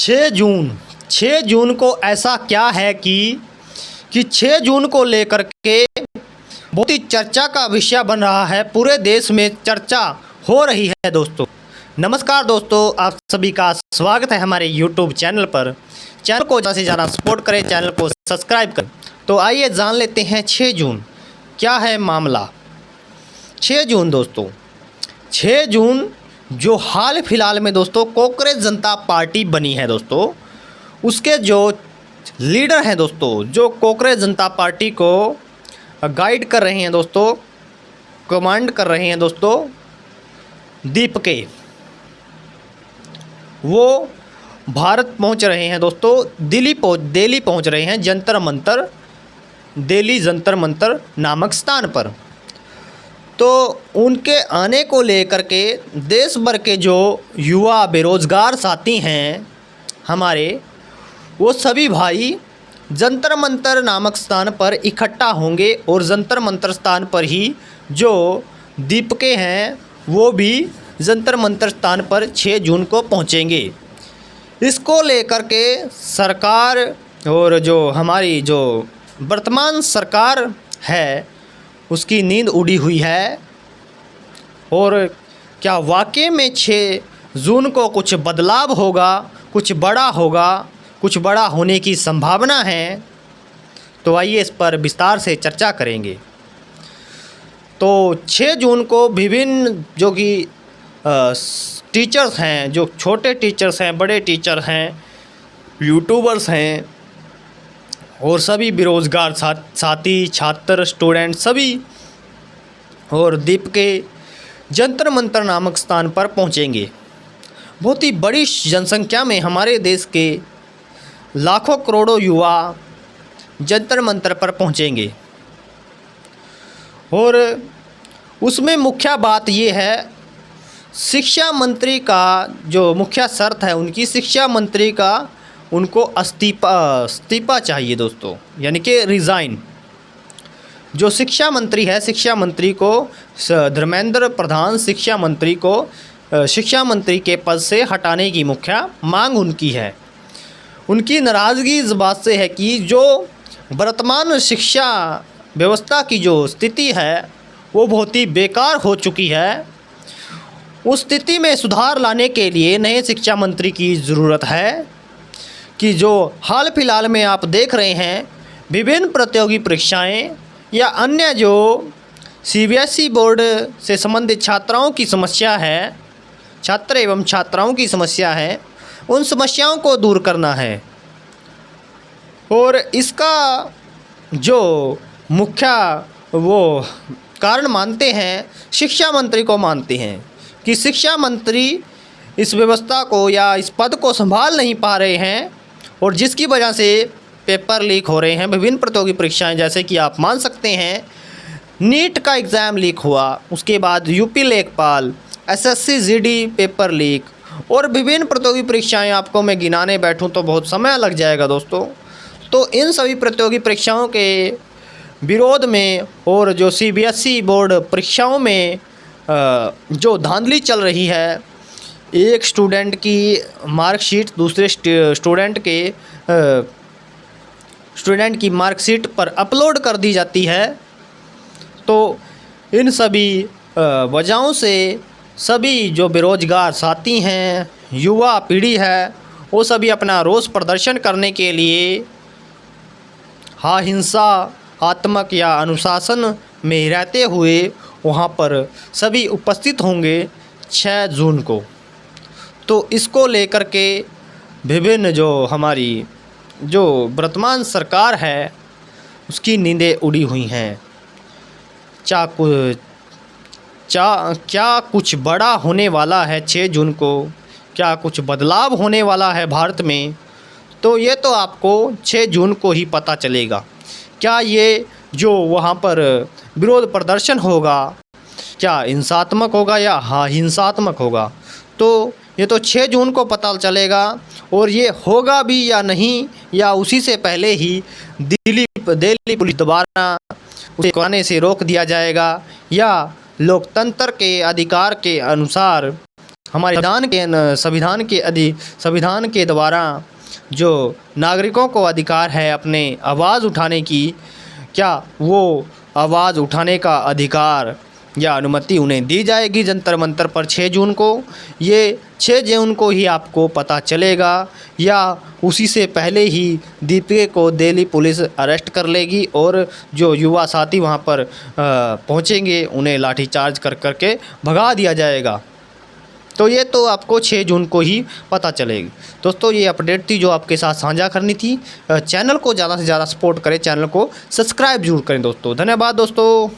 छः जून को ऐसा क्या है कि 6 जून को लेकर के बहुत ही चर्चा का विषय बन रहा है। पूरे देश में चर्चा हो रही है दोस्तों। नमस्कार दोस्तों, आप सभी का स्वागत है हमारे YouTube चैनल पर। चैनल को ज़्यादा से ज़्यादा सपोर्ट करें, चैनल को सब्सक्राइब करें। तो आइए जान लेते हैं 6 जून क्या है मामला। 6 जून दोस्तों, 6 जून जो हाल फिलहाल में दोस्तों कांग्रेस जनता पार्टी बनी है दोस्तों, उसके जो लीडर हैं दोस्तों, जो कांग्रेस जनता पार्टी को गाइड कर रहे हैं दोस्तों, कमांड कर रहे हैं दोस्तों, दीपके, वो भारत पहुंच रहे हैं दोस्तों। दिल्ली पहुंच रहे हैं दिल्ली जंतर मंतर नामक स्थान पर। तो उनके आने को लेकर के देश भर के जो युवा बेरोजगार साथी हैं हमारे, वो सभी भाई जंतर मंतर नामक स्थान पर इकट्ठा होंगे और जंतर मंतर स्थान पर ही जो दीपके हैं वो भी जंतर मंतर स्थान पर 6 जून को पहुंचेंगे। इसको लेकर के सरकार और जो हमारी जो वर्तमान सरकार है उसकी नींद उड़ी हुई है। और क्या वाकई में 6 जून को कुछ बदलाव होगा, कुछ बड़ा होने की संभावना है? तो आइए इस पर विस्तार से चर्चा करेंगे। तो 6 जून को विभिन्न जो कि टीचर्स हैं, जो छोटे टीचर्स हैं, बड़े टीचर हैं, यूट्यूबर्स हैं और सभी बेरोज़गार साथी, छात्र, स्टूडेंट सभी और दीपके जंतर मंतर नामक स्थान पर पहुंचेंगे। बहुत ही बड़ी जनसंख्या में हमारे देश के लाखों करोड़ों युवा जंतर मंतर पर पहुंचेंगे। और उसमें मुख्य बात ये है, शिक्षा मंत्री का जो मुख्य शर्त है, उनकी शिक्षा मंत्री का उनको इस्तीफा चाहिए दोस्तों, यानी कि रिज़ाइन। जो शिक्षा मंत्री है, शिक्षा मंत्री को धर्मेंद्र प्रधान शिक्षा मंत्री को शिक्षा मंत्री के पद से हटाने की मुख्य मांग उनकी है। उनकी नाराज़गी इस बात से है कि जो वर्तमान शिक्षा व्यवस्था की जो स्थिति है वो बहुत ही बेकार हो चुकी है। उस स्थिति में सुधार लाने के लिए नए शिक्षा मंत्री की ज़रूरत है। कि जो हाल फिलहाल में आप देख रहे हैं, विभिन्न प्रतियोगी परीक्षाएं या अन्य जो CBSE बोर्ड से संबंधित छात्राओं की समस्या है, छात्र एवं छात्राओं की समस्या है, उन समस्याओं को दूर करना है। और इसका जो मुख्य वो कारण मानते हैं, शिक्षा मंत्री को मानते हैं कि शिक्षा मंत्री इस व्यवस्था को या इस पद को संभाल नहीं पा रहे हैं और जिसकी वजह से पेपर लीक हो रहे हैं। विभिन्न प्रतियोगी परीक्षाएं, जैसे कि आप मान सकते हैं नीट का एग्ज़ाम लीक हुआ, उसके बाद यूपी लेखपाल, SSC GD पेपर लीक और विभिन्न प्रतियोगी परीक्षाएं आपको मैं गिनाने बैठूं तो बहुत समय लग जाएगा दोस्तों। तो इन सभी प्रतियोगी परीक्षाओं के विरोध में और जो CBSE बोर्ड परीक्षाओं में जो धांधली चल रही है, एक स्टूडेंट की मार्कशीट दूसरे स्टूडेंट की मार्कशीट पर अपलोड कर दी जाती है। तो इन सभी वजहों से सभी जो बेरोजगार साथी हैं, युवा पीढ़ी है, वो सभी अपना रोष प्रदर्शन करने के लिए हिंसात्मक या अनुशासन में रहते हुए वहाँ पर सभी उपस्थित होंगे 6 जून को। तो इसको लेकर के विभिन्न जो हमारी जो वर्तमान सरकार है उसकी नींदें उड़ी हुई हैं। क्या कुछ बड़ा होने वाला है 6 जून को? क्या कुछ बदलाव होने वाला है भारत में? तो ये तो आपको 6 जून को ही पता चलेगा। क्या ये जो वहाँ पर विरोध प्रदर्शन होगा क्या हिंसात्मक होगा या हिंसात्मक होगा? तो ये तो 6 जून को पता चलेगा। और ये होगा भी या नहीं, या उसी से पहले ही दिल्ली पुलिस द्वारा उसे कराने से रोक दिया जाएगा, या लोकतंत्र के अधिकार के अनुसार हमारे संविधान के द्वारा जो नागरिकों को अधिकार है अपने आवाज़ उठाने की, क्या वो आवाज़ उठाने का अधिकार या अनुमति उन्हें दी जाएगी जंतर मंतर पर 6 जून को? ये 6 जून को ही आपको पता चलेगा, या उसी से पहले ही दीपिका को दिल्ली पुलिस अरेस्ट कर लेगी और जो युवा साथी वहाँ पर पहुँचेंगे उन्हें लाठीचार्ज कर करके भगा दिया जाएगा। तो ये तो आपको 6 जून को ही पता चलेगी। दोस्तों, ये अपडेट थी जो आपके साथ साझा करनी थी। चैनल को ज़्यादा से ज़्यादा सपोर्ट करें, चैनल को सब्सक्राइब जरूर करें दोस्तों। धन्यवाद दोस्तों।